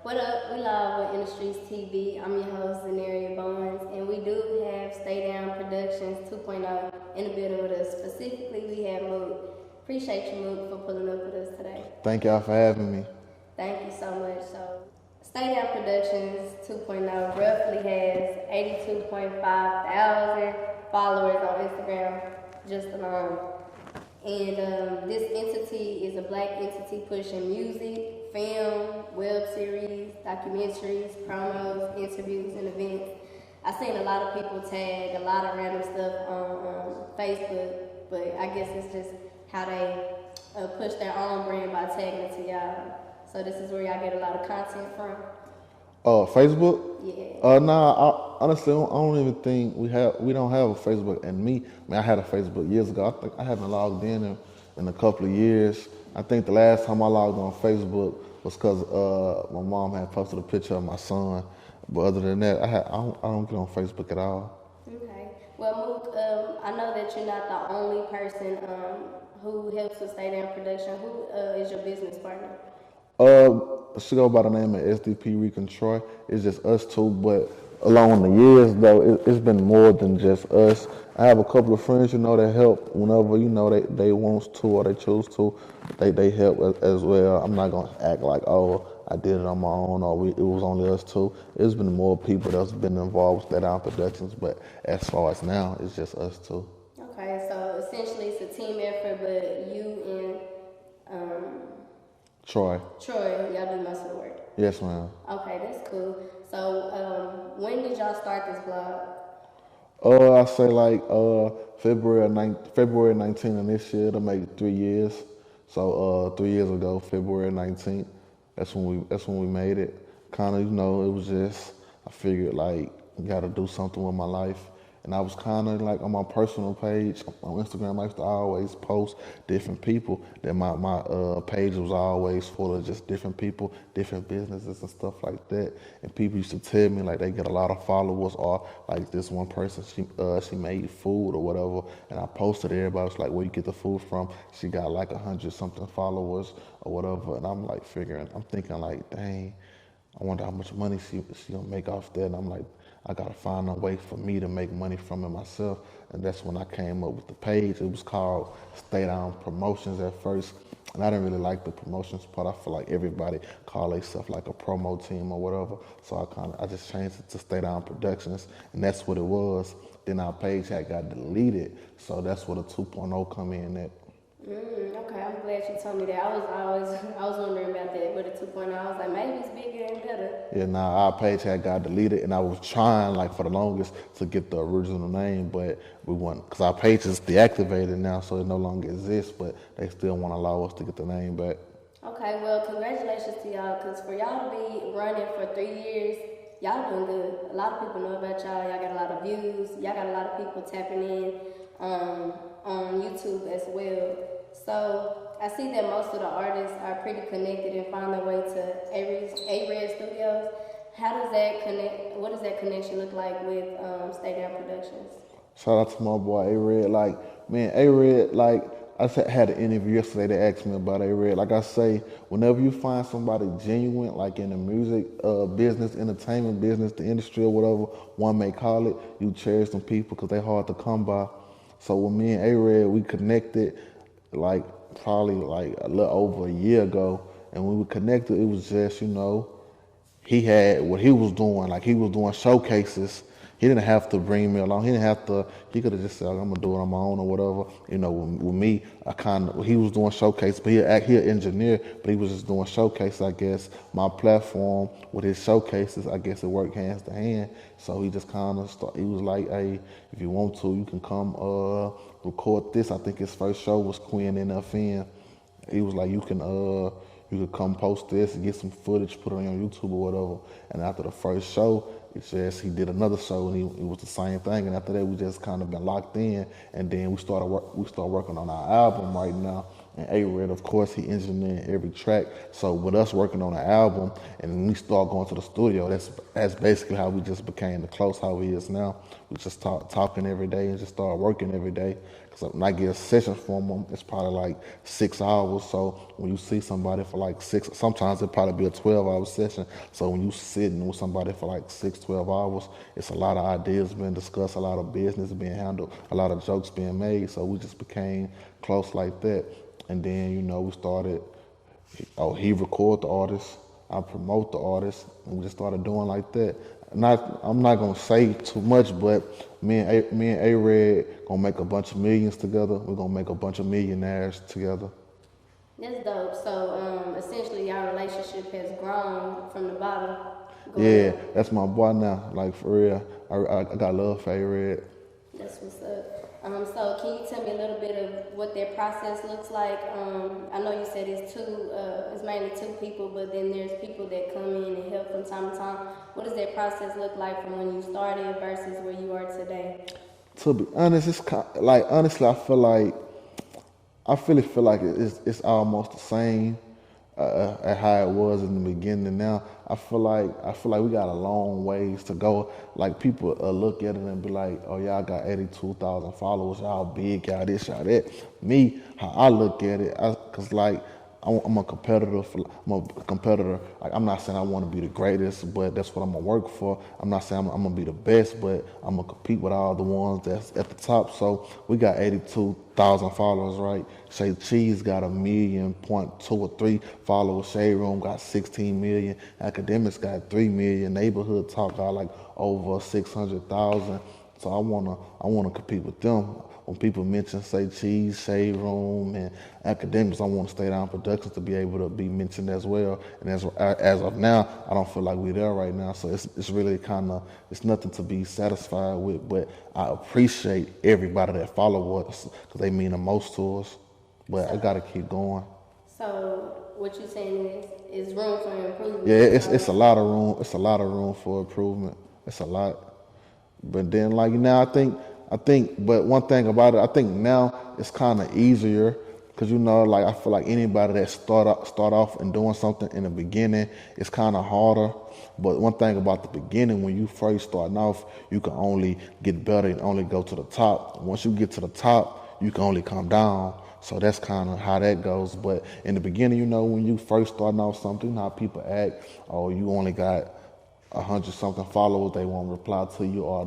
What up? We live with Industreetstv. I'm your host, Zenaria Bowens, and we do have Stay Down Productions 2.0 in the building with us. Specifically, we have Mook. Appreciate you, Mook, for pulling up with us today. Thank y'all for having me. Thank you so much. So, Stay Down Productions 2.0 roughly has 82.5 thousand followers on Instagram just alone. And this entity is a black entity pushing music, film, web series, documentaries, promos, interviews, and events. I've seen a lot of people tag a lot of random stuff on Facebook, but I guess it's just how they push their own brand by tagging it to y'all. So this is where y'all get a lot of content from. Facebook? Yeah. Honestly, I don't even think we don't have a Facebook. And I had a Facebook years ago. I think I haven't logged in a couple of years. I think the last time I logged on Facebook was because my mom had posted a picture of my son. But other than that, I don't get on Facebook at all. Okay. Well, Mook, I know that you're not the only person who helps with Stay Down Production. Who is your business partner? She go by the name of SDP Rican Troy. It's just us two, but along the years though, it's been more than just us. I have a couple of friends, that help whenever, they want to or they choose to. They help as well. I'm not gonna act like, oh, I did it on my own or it was only us two. It's been more people that's been involved with Stay Down Productions, but as far as now, it's just us two. Okay, so essentially it's a team effort, but you and Troy, y'all do most of the work. Yes, ma'am. Okay, that's cool. So, when did y'all start this blog? I say like February 19th of this year. It'll make 3 years. So 3 years ago, February 19th, that's when we made it. Kind of, it was just, I figured like got to do something with my life. And I was kind of like on my personal page on Instagram, I used to always post different people. Then my page was always full of just different people, different businesses and stuff like that. And people used to tell me like they get a lot of followers, or like this one person, she made food or whatever. And I posted, everybody was like, where you get the food from? She got like 100-something followers or whatever. And I'm thinking like, dang, I wonder how much money she gonna make off that. And I'm like, I gotta find a way for me to make money from it myself. And that's when I came up with the page. It was called Stay Down Promotions at first. And I didn't really like the promotions part. I feel like everybody call themselves like a promo team or whatever. So I just changed it to Stay Down Productions, and that's what it was. Then our page had got deleted. So that's where the 2.0 come in at. Okay, I'm glad you told me that. I was wondering about that with the 2.0. I was like, maybe it's bigger and better. Yeah, our page had got deleted, and I was trying like for the longest to get the original name, but we wouldn't, because our page is deactivated now, so it no longer exists, but they still won't allow us to get the name back. Okay, well, congratulations to y'all, because for y'all to be running for 3 years, y'all doing good. A lot of people know about y'all. Y'all got a lot of views. Y'all got a lot of people tapping in on YouTube as well. So I see that most of the artists are pretty connected and find their way to A-Red Studios. How does that connect? What does that connection look like with Stay Down Productions? Shout out to my boy A-Red. Like, man, A-Red, like, had an interview yesterday. They asked me about A-Red. Like I say, whenever you find somebody genuine, like in the music business, entertainment business, the industry or whatever one may call it, you cherish them people because they're hard to come by. So with me and A-Red, we connected like probably like a little over a year ago. And when we connected, it was just, he had what he was doing. Like he was doing showcases. He didn't have to bring me along. He could have just said, I'm going to do it on my own or whatever. With me, he was doing showcases, but he an engineer, but he was just doing showcases, I guess. My platform with his showcases, I guess it worked hands to hand. So he just kind of he was like, hey, if you want to, you can come record this. I think his first show was Queen NFN. He was like, you could come post this and get some footage, put it on your YouTube or whatever. And after the first show, he did another show, and it was the same thing. And after that, we just kind of been locked in. And then we started working on our album right now. And A-Red, of course, he engineered every track. So with us working on an album and we start going to the studio, that's basically how we just became the close how we is now. We just talking every day and just start working every day. Because when I get a session from them, it's probably like 6 hours. So when you see somebody for like 6, sometimes it probably be a 12-hour session. So when you sitting with somebody for like 6, 12 hours, it's a lot of ideas being discussed, a lot of business being handled, a lot of jokes being made. So we just became close like that. And then, we started, he record the artist, I promote the artist, and we just started doing like that. I'm not gonna say too much, but me and A-Red gonna make a bunch of millions together. We're gonna make a bunch of millionaires together. That's dope. So essentially, our relationship has grown from the bottom. Yeah, that's my boy now. Like for real, I got love for A-Red. That's what's up. So can you tell me a little bit of what their process looks like? I know you said it's mainly 2 people, but then there's people that come in and help from time to time. What does their process look like from when you started versus where you are today? To be honest, it's like honestly, I feel like it's almost the same at how it was in the beginning. Now I feel like we got a long ways to go. Like people look at it and be like, "Oh, y'all got 82,000 followers. Y'all big. Y'all this. Y'all that." Me, how I look at it, cause like I'm a competitor. Like I'm not saying I want to be the greatest, but that's what I'm gonna work for. I'm not saying I'm gonna be the best, but I'm gonna compete with all the ones that's at the top. So we got 82,000 followers, right? Shay Cheese got 1.2 or 3 followers. Shade Room got 16 million. Academics got 3 million. Neighborhood Talk got like over 600,000. So I wanna compete with them. When people mention, say, Cheese, Shade Room, and Academics, I want to Stay Down Productions to be able to be mentioned as well. And as of now, I don't feel like we're there right now. So it's really it's nothing to be satisfied with. But I appreciate everybody that follow us because they mean the most to us. But I gotta keep going. So what you're saying is room for improvement. Yeah, it's a lot of room. It's a lot of room for improvement. It's a lot. But then like now, I think, but one thing about it, I think now it's kind of easier because like I feel like anybody that start off and doing something in the beginning, it's kind of harder. But one thing about the beginning, when you first starting off, you can only get better and only go to the top. Once you get to the top, you can only come down. So that's kind of how that goes. But in the beginning, when you first starting off something, how people act, oh, you only got 100-something followers, they won't reply to you, or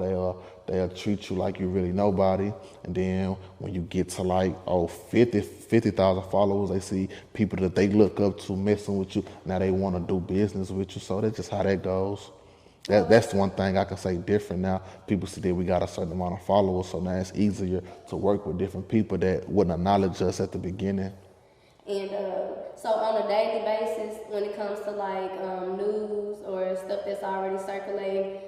they'll treat you like you really nobody. And then when you get to like 50,000 followers, they see people that they look up to messing with you. Now they want to do business with you. So that's just how that goes. That's one thing I can say different now. People see that we got a certain amount of followers, so now it's easier to work with different people that wouldn't acknowledge us at the beginning. And so on a daily basis, when it comes to like news or stuff that's already circulating,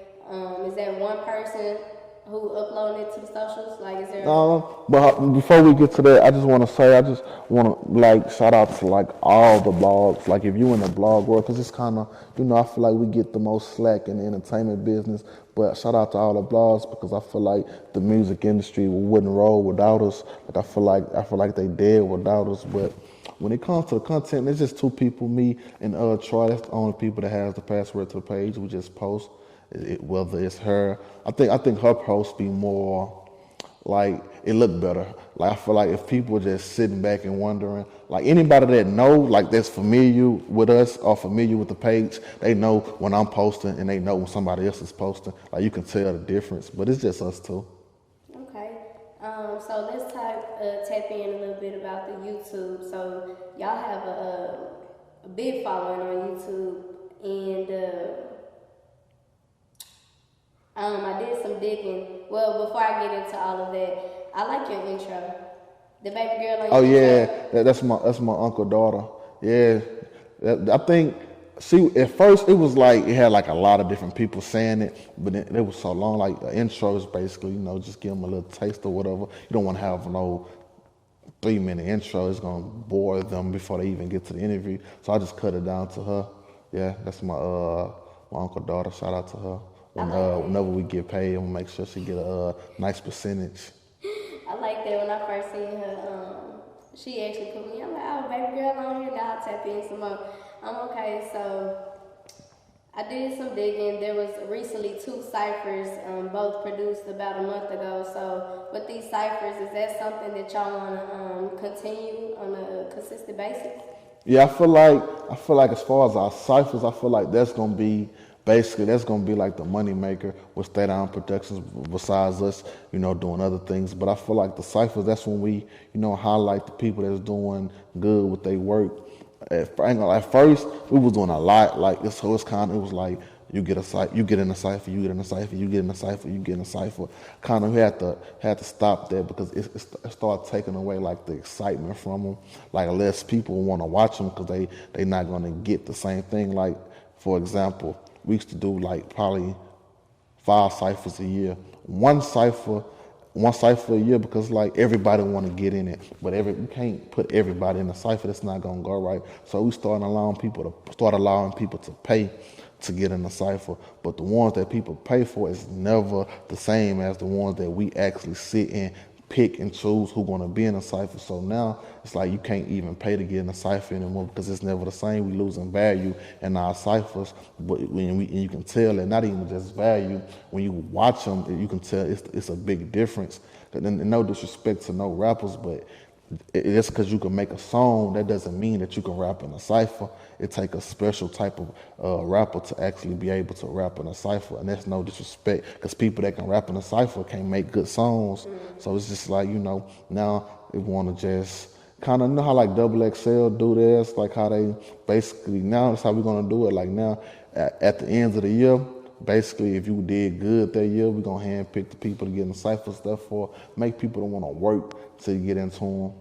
is that one person who uploading it to the socials? Like, is there? But before we get to that, I just want to say, I just want to like shout out to like all the blogs. Like if you in the blog world, because it's kind of, I feel like we get the most slack in the entertainment business. But shout out to all the blogs because I feel like the music industry wouldn't roll without us. Like I feel like they dead without us. But when it comes to the content, it's just 2 people, me and Troy. That's the only people that has the password to the page. We just post. Whether it's her, I think her posts be more like it look better. Like I feel like if people just sitting back and wondering, like anybody that know, like that's familiar with us or familiar with the page, they know when I'm posting and they know when somebody else is posting. Like you can tell the difference, but it's just us 2. Okay. So let's tap in a little bit about the YouTube. So y'all have a big following on YouTube, and I did some digging. Well, before I get into all of that, I like your intro. The baby girl on your intro. Yeah, that's my uncle daughter. Yeah, I think. See, at first it was like it had like a lot of different people saying it, but it was so long. Like the intro is basically, just give them a little taste or whatever. You don't want to have no 3-minute intro. It's gonna bore them before they even get to the interview. So I just cut it down to her. Yeah, that's my uncle daughter. Shout out to her. Whenever we get paid, I'm gonna make sure she get a nice percentage. I like that. When I first seen her She actually put me. I'm like, oh, baby girl, on here now. I'll tap in some more. I'm okay. So I did some digging. There was recently 2 ciphers, both produced about a month ago. So with these ciphers, is that something that y'all want to continue on a consistent basis? Yeah, I feel like as far as our ciphers, I feel like that's gonna be like the money maker with Stay Down Productions. Besides us, doing other things, but I feel like the ciphers, that's when we, highlight the people that's doing good with their work. At first, we was doing a lot like this, so it was like you get in a cipher, you get in a cipher, you get in a cipher, you get in a cipher. Kind of had to stop that because it started taking away like the excitement from them. Like less people want to watch them because they not gonna get the same thing. Like for example, we used to do like probably 5 ciphers a year. One cipher a year because like everybody want to get in it, but you can't put everybody in a cipher. That's not gonna go right. So we started allowing people to pay to get in the cipher. But the ones that people pay for is never the same as the ones that we actually sit and pick and choose who's gonna be in a cipher. So now it's like you can't even pay to get in a cipher anymore because it's never the same. We losing value in our ciphers, but and you can tell that not even just value. When you watch them, you can tell it's a big difference. And no disrespect to no rappers, but it's because you can make a song, that doesn't mean that you can rap in a cipher. It takes a special type of rapper to actually be able to rap in a cipher, and that's no disrespect because people that can rap in a cipher can't make good songs. So it's just like, now they want to just kind of know how like Double XL do this, like how they basically, now that's how we're going to do it. Like now at the end of the year, basically, if you did good that year, we're going to handpick the people to get in the cipher stuff for, make people that want to work to get into them.